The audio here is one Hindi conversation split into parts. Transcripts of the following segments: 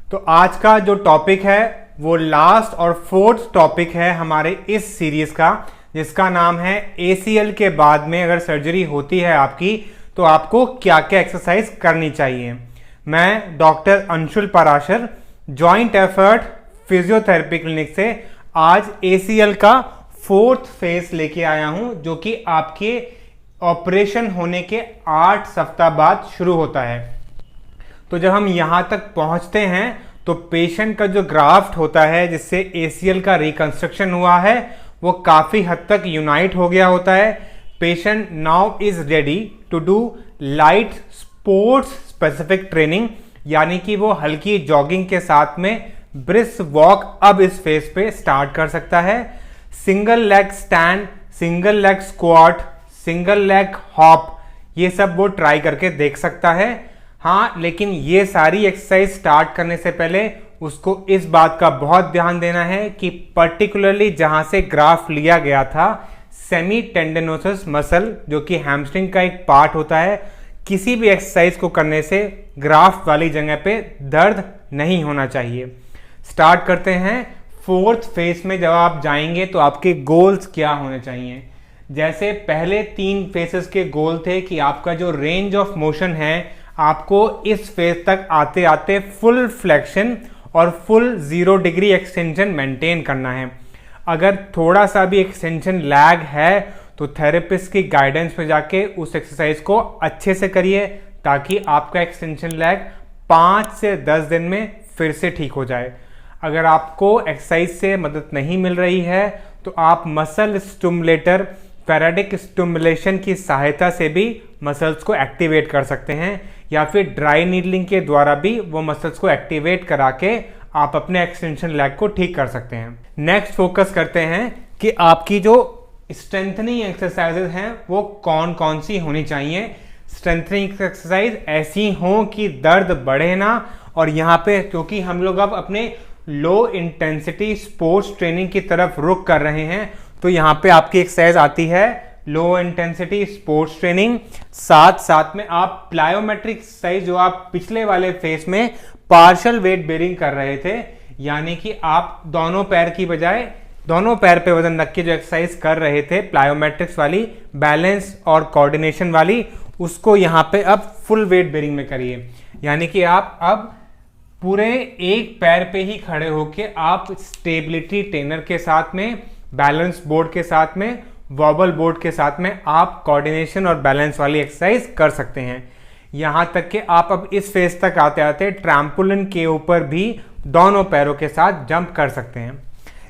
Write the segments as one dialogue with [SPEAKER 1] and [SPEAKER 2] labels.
[SPEAKER 1] तो आज का जो टॉपिक है वो लास्ट और फोर्थ टॉपिक है हमारे इस सीरीज का, जिसका नाम है ACL के बाद में अगर सर्जरी होती है आपकी तो आपको क्या क्या एक्सरसाइज करनी चाहिए। मैं doctor Anshul Parashar joint effort physiotherapy clinic से आज ACL का फोर्थ फेज लेके आया हूं, जो कि आपके ऑपरेशन होने के 8 सप्ताह बाद शुरू होता है। तो जब हम यहां तक पहुंचते हैं तो पेशेंट का जो ग्राफ्ट होता है जिससे ACL का रिकंस्ट्रक्शन हुआ है वो काफी हद तक यूनाइट हो गया होता है। Patient now is ready to do light sports specific training, यानी कि वो हल्की जॉगिंग के साथ में ब्रिस्क वॉक अब इस फेज पे स्टार्ट कर सकता है। Single leg stand, single leg squat, single leg hop, ये सब वो ट्राई करके देख सकता है। हाँ, लेकिन ये सारी एक्सरसाइज स्टार्ट करने से पहले उसको इस बात का बहुत ध्यान देना है कि पर्टिकुलरली जहां से ग्राफ्ट लिया गया था, सेमी टेंडनोसस मसल जो कि हैमस्ट्रिंग का एक पार्ट होता है, किसी भी एक्सरसाइज को करने से ग्राफ्ट वाली जगह पे दर्द नहीं होना चाहिए। स्टार्ट करते हैं फोर्थ फेज में। जब आप जाएंगे तो आपके गोल्स क्या होने चाहिए। जैसे पहले 3 फेसेस के गोल थे कि आपका जो रेंज ऑफ मोशन है आपको इस फेज तक आते आते फुल फ्लेक्शन और फुल 0 डिग्री एक्सटेंशन मेंटेन करना है। अगर थोड़ा सा भी एक्सटेंशन लैग है तो थेरेपिस्ट की गाइडेंस में जाके उस एक्सरसाइज को अच्छे से करिए ताकि आपका एक्सटेंशन लैग 5 से 10 दिन में फिर से ठीक हो जाए। अगर आपको एक्सरसाइज से मदद नहीं मिल रही है तो आप मसल स्टिमुलेटर फेराडिक स्टिमुलेशन की सहायता से भी मसल्स को एक्टिवेट कर सकते हैं, या फिर ड्राई नीडलिंग के द्वारा भी वो मसल्स को एक्टिवेट करा के आप अपने एक्सटेंशन लैग को ठीक कर सकते हैं। नेक्स्ट फोकस करते हैं कि आपकी जो स्ट्रेंथनिंग एक्सरसाइजेज हैं वो कौन कौन सी होनी चाहिए। स्ट्रेंथनिंग एक्सरसाइज ऐसी हो कि दर्द बढ़े ना, और यहाँ पे क्योंकि हम लोग अब अपने लो इंटेंसिटी स्पोर्ट्स ट्रेनिंग की तरफ रुख कर रहे हैं, तो यहाँ पे आपकी एक्सरसाइज आती है लो इंटेंसिटी स्पोर्ट्स ट्रेनिंग। साथ साथ में आप प्लायोमेट्रिक एक्सरसाइज जो आप पिछले वाले फेज में पार्शियल वेट बेरिंग कर रहे थे, यानी कि आप दोनों पैर की बजाय दोनों पैर पे वजन रख के जो एक्सरसाइज कर रहे थे प्लायोमेट्रिक्स वाली, बैलेंस और कोऑर्डिनेशन वाली, उसको यहाँ पे अब फुल वेट बेरिंग में करिए। यानी कि आप अब पूरे एक पैर पे ही खड़े होके आप स्टेबिलिटी ट्रेनर के साथ में, बैलेंस बोर्ड के साथ में, वॉबल बोर्ड के साथ में आप कोऑर्डिनेशन और बैलेंस वाली एक्सरसाइज कर सकते हैं। यहां तक कि आप अब इस फेज तक आते आते ट्रैम्पोलिन के ऊपर भी दोनों पैरों के साथ जंप कर सकते हैं।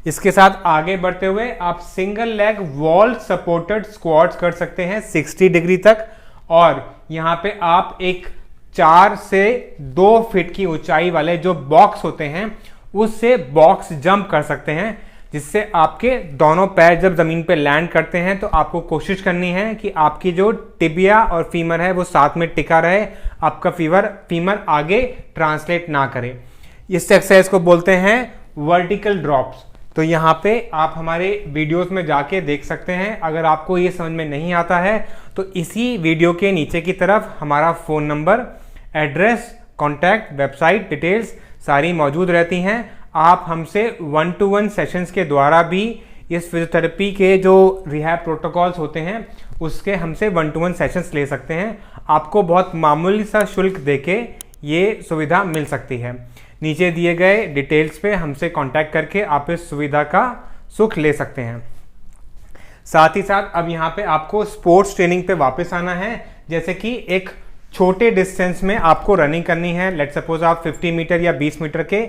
[SPEAKER 1] इसके साथ आगे बढ़ते हुए आप single leg wall supported squats कर सकते हैं 60 डिग्री तक, और यहां पे आप एक 4 से 2 फीट की ऊंचाई वाले जो बॉक्स होते हैं उससे बॉक्स जंप कर सकते हैं, जिससे आपके दोनों पैर जब जमीन पे लैंड करते हैं तो आपको कोशिश करनी है कि आपकी जो टिबिया और फीमर है वो साथ में टिका रहे, आपका फीमर आगे ट्रांसलेट ना करे। इस एक्सरसाइज को बोलते हैं वर्टिकल ड्रॉप्स। तो यहाँ पे आप हमारे वीडियोस में जाके देख सकते हैं। अगर आपको ये समझ में नहीं आता है तो इसी वीडियो के नीचे की तरफ हमारा phone number, address, contact, website details सारी मौजूद रहती हैं। आप हमसे 1-to-1 सेशंस के द्वारा भी इस फिजियोथेरेपी के जो रिहैब प्रोटोकॉल्स होते हैं उसके हमसे 1-to-1 सेशंस ले सकते हैं। आपको बहुत मामूली सा शुल्क देके ये सुविधा मिल सकती है। नीचे दिए गए डिटेल्स पे हमसे कांटेक्ट करके आप इस सुविधा का सुख ले सकते हैं। साथ ही साथ अब यहाँ पे आपको स्पोर्ट्स ट्रेनिंग पे वापस आना है। जैसे कि एक छोटे डिस्टेंस में आपको रनिंग करनी है। लेट्स सपोज आप 50 मीटर या 20 मीटर के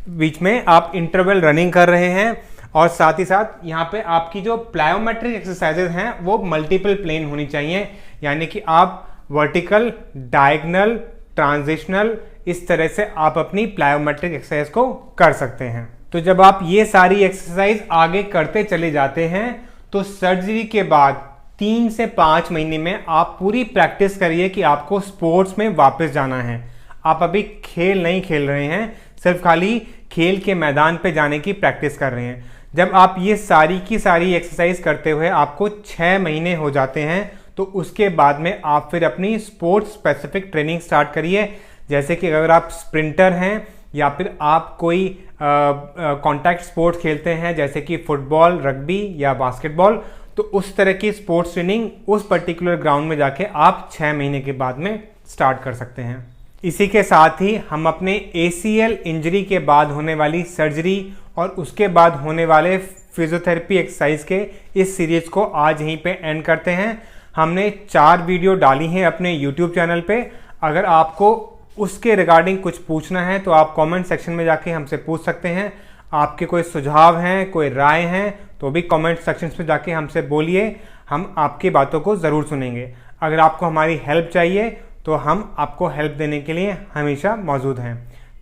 [SPEAKER 1] बीच में आप इंटरवल रनिंग कर रहे हैं, और साथ ही साथ यहाँ पे आपकी जो प्लायोमेट्रिक एक्सरसाइजेज हैं वो मल्टीपल प्लेन होनी चाहिए, यानी कि आप वर्टिकल, डायगोनल, ट्रांजिशनल, इस तरह से आप अपनी प्लायोमेट्रिक एक्सरसाइज को कर सकते हैं। तो जब आप ये सारी एक्सरसाइज आगे करते चले जाते हैं तो सर्जरी के बाद 3 से 5 महीने में आप पूरी प्रैक्टिस करिए कि आपको स्पोर्ट्स में वापस जाना है। आप अभी खेल नहीं खेल रहे हैं, सिर्फ खाली खेल के मैदान पे जाने की प्रैक्टिस कर रहे हैं। जब आप ये सारी की सारी एक्सरसाइज करते हुए आपको 6 महीने हो जाते हैं तो उसके बाद में आप फिर अपनी स्पोर्ट्स स्पेसिफिक ट्रेनिंग स्टार्ट करिए। जैसे कि अगर आप स्प्रिंटर हैं या फिर आप कोई कॉन्टैक्ट स्पोर्ट्स खेलते हैं जैसे कि फुटबॉल, रग्बी या बास्केटबॉल, तो उस तरह की स्पोर्ट्स ट्रेनिंग उस पर्टिकुलर ग्राउंड में जाके आप 6 महीने के बाद में स्टार्ट कर सकते हैं। इसी के साथ ही हम अपने ACL इंजरी के बाद होने वाली सर्जरी और उसके बाद होने वाले फिजियोथेरेपी एक्सरसाइज के इस सीरीज को आज यहीं पे एंड करते हैं। हमने 4 वीडियो डाली हैं अपने YouTube चैनल पे। अगर आपको उसके रिगार्डिंग कुछ पूछना है तो आप कमेंट सेक्शन में जाके हमसे पूछ सकते हैं। आपके कोई सुझाव हैं, कोई राय हैं, तो भी कमेंट सेक्शन में जाके हमसे बोलिए, हम आपकी बातों को ज़रूर सुनेंगे। अगर आपको हमारी हेल्प चाहिए तो हम आपको हेल्प देने के लिए हमेशा मौजूद हैं।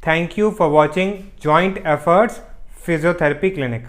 [SPEAKER 1] Thank you for watching joint efforts physiotherapy clinic.